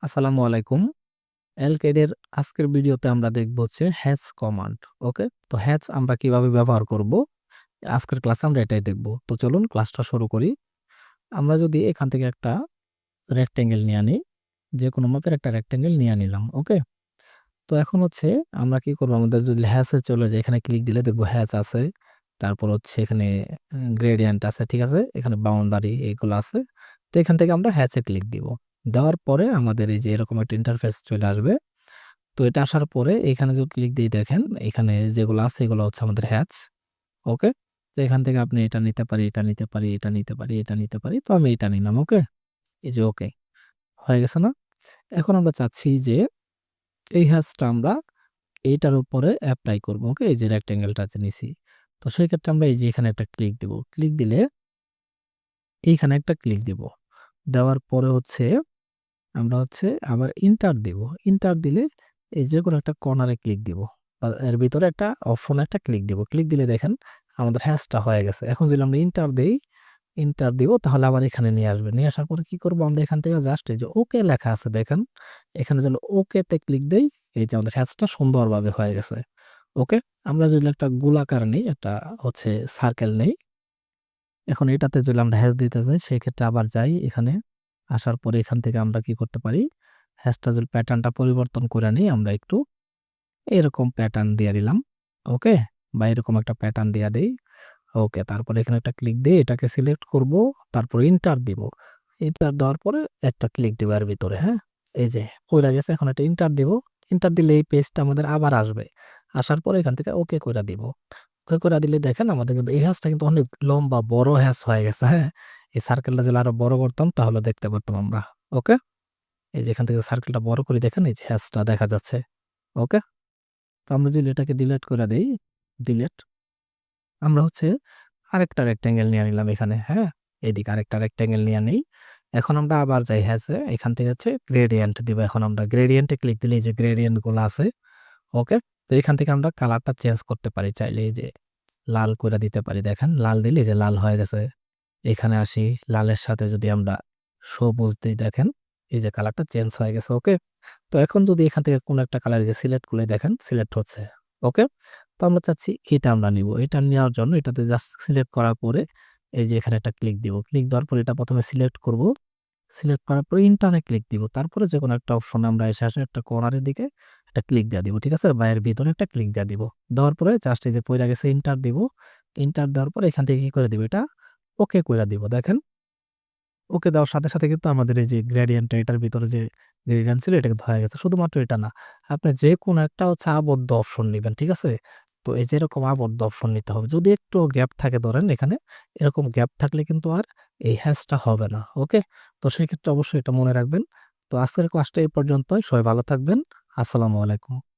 আসসালামু আলাইকুম। এলকেডের আজকের ভিডিওতে আমরা দেখব হচ্ছে হ্যাশ কমান্ড। ওকে? তো হ্যাশ আমরা কিভাবে ব্যবহার করব? আজকের ক্লাসে আমরা এটাই দেখব। তো চলুন ক্লাসটা শুরু করি। আমরা যদি এখান থেকে একটা রেক্টেঙ্গেল নিয়ে নিই, যেকোনো মাপের একটা রেক্টেঙ্গেল নিয়ে নিলাম। ওকে? তো এখন হচ্ছে আমরা কি করব? আমাদের যদি হ্যাশে চলে যাই, এখানে ক্লিক দিলে দেখব হ্যাশ আছে। তারপর হচ্ছে এখানে গ্রেডিয়েন্ট আছে, ঠিক আছে? এখানে বাউন্ডারি এগুলো আছে। তো এখান থেকে আমরা হ্যাশে ক্লিক দিব। দেওয়ার পরে আমাদের এই যে এরকম একটা ইন্টারফেস চলে আসবে। তো এটা আসার পরে এখানে যদি ক্লিক দিয়ে দেখেন, এখানে যেগুলো আছে এগুলো হচ্ছে আমাদের হ্যাচ। ওকে? তো এখান থেকে আপনি এটা নিতে পারি, এটা নিতে পারি, এটা নিতে পারি, এটা নিতে পারি। তো আমি এটা নিলাম। ওকে? এই যে ওকে। হয়ে গেছে না? এখন আমরা চাচ্ছি যে এই হ্যাচটা আমরা এইটার উপরে এপ্লাই করব। ওকে? এই যে রেক্টেঙ্গেলটা যে নিছি। তো সেই ক্ষেত্রে আমরা এই যে এখানে একটা ক্লিক দিব। ক্লিক দিলে এইখানে একটা ক্লিক দিব। দেওয়ার পরে হচ্ছে আমরা হচ্ছে আবার ইন্টার দিব। ইন্টার দিলে এই যে কোনো একটা কর্নারে ক্লিক দিব। এর ভিতরে একটা অপশনে একটা ক্লিক দিব। ক্লিক দিলে দেখেন আমাদের হ্যাশটা হয়ে গেছে। এখন যদি আমরা ইন্টার দেই, ইন্টার দিব তাহলে আবার এখানে নিয়ে আসবে। নিয়ে আসার পরে কি করব? আমরা এখান থেকে জাস্ট এই যে ওকে লেখা আছে দেখেন। এখানে যদি ওকে তে ক্লিক দেই, এই যে আমাদের হ্যাশটা সুন্দরভাবে হয়ে গেছে। ওকে? আমরা যদি একটা গোলাকার নেই, একটা হচ্ছে সার্কেল নেই। এখন এটাতে যদি আমরা হ্যাশ দিতে চাই সেক্ষেত্রে আবার যাই এখানে। আসার পরে এখান থেকে আমরা কি করতে পারি? হ্যাশটা যদি প্যাটার্নটা পরিবর্তন করে নিই আমরা একটু এরকম প্যাটার্ন দিয়ে দিলাম। ওকে? বা এরকম একটা প্যাটার্ন দিয়া দেই। ওকে, তারপরে এখানে একটা ক্লিক দিয়ে এটাকে সিলেক্ট করব। তারপর এন্টার দিব। এন্টার দেওয়ার পরে একটা ক্লিক দিব এর ভিতরে, হ্যাঁ? এই যে কইরা গেছে, এখন একটা এন্টার দিব। এন্টার দিলে এই পেজটা আমাদের আবার আসবে। আসার পরে এখান থেকে ওকে কইরা দিব। ওকে কইরা দিলে দেখেন আমাদের কিন্তু এই হ্যাশটা কিন্তু অনেক লম্বা বড় হ্যাশ হয়ে গেছে, হ্যাঁ? এই সার্কেলটা যদি আরো বড় করতাম তাহলে দেখতে পারতাম আমরা। ওকে? এই যে এখান থেকে সার্কেলটা বড় করে দেখেন এই যে হ্যাশটা দেখা যাচ্ছে। ওকে? তো আমরা যদি এটাকে ডিলিট করে দেই, ডিলিট, আমরা হচ্ছে আরেকটা রেক্টেঙ্গেল নিয়ে নিলাম এখানে, হ্যাঁ? এদিকে আরেকটা রেক্টেঙ্গেল নিয়ে নেই। এখন আমরা আবার যাই হ্যাশে, এখান থেকে হচ্ছে গ্রেডিয়েন্ট দিব। এখন আমরা গ্রেডিয়েন্টে ক্লিক দিলে এই যে গ্রেডিয়েন্ট গুলো আছে। ওকে? তো এখান থেকে আমরা কালারটা চেঞ্জ করতে পারি চাইলে, এই যে লাল করে দিতে পারি। দেখেন লাল দিলে এই যে লাল হয়ে গেছে। এখানে আসি, লালের সাথে যদি আমরা সবুজ দিই দেখেন এই যে কালারটা চেঞ্জ হয়ে গেছে। ওকে? তো এখন যদি এখান থেকে কোনো একটা কালার যে সিলেক্ট করলে দেখেন সিলেক্ট হচ্ছে। ওকে? তো আমরা চাচ্ছি এটা আমরা নিব। এটা নেওয়ার জন্য এটাতে জাস্ট সিলেক্ট করার পরে এই যে এখানে একটা ক্লিক দিব। ক্লিক দেওয়ার পরে এটা ১ম এ সিলেক্ট করব। সিলেক্ট করার পরে ইন্টারে ক্লিক দিব। তারপরে যেকোনো একটা অপশনে আমরা এসে একটা কর্নারের দিকে একটা ক্লিক দিয়ে দিব। ঠিক আছে? বা এর ভিতরে একটা ক্লিক দিয়ে দিব। দেওয়ার পরে জাস্ট এই যে পইড়া গেছে ইন্টার দিব। ইন্টার দেওয়ার পরে এখান থেকে কি করে দিব? এটা ওকে কইরা দিব। দেখেন? ওকে দেওয়ার সাথে, সাথে কিন্তু আমাদের এই যে গ্রেডিয়েন্টটা এটার ভিতরে যে গ্রেডিয়েন্ট ছিল এটা কিন্তু হয়ে গেছে। শুধুমাত্র এটা না। আপনি যেকোনো একটা হচ্ছে আবদ্ধ অপশন নিবেন। ঠিক আছে? তো এই যে এরকম আবদ্ধ অপশন নিতে হবে। যদি একটু গ্যাপ থাকে ধরেন এখানে, এরকম গ্যাপ থাকলে কিন্তু আর এই হ্যাশটা হবে না। ওকে? তো সেক্ষেত্রে অবশ্যই এটা মনে রাখবেন। তো আজকের ক্লাসটা এই পর্যন্তই। সবাই ভালো থাকবেন। আসসালামু আলাইকুম।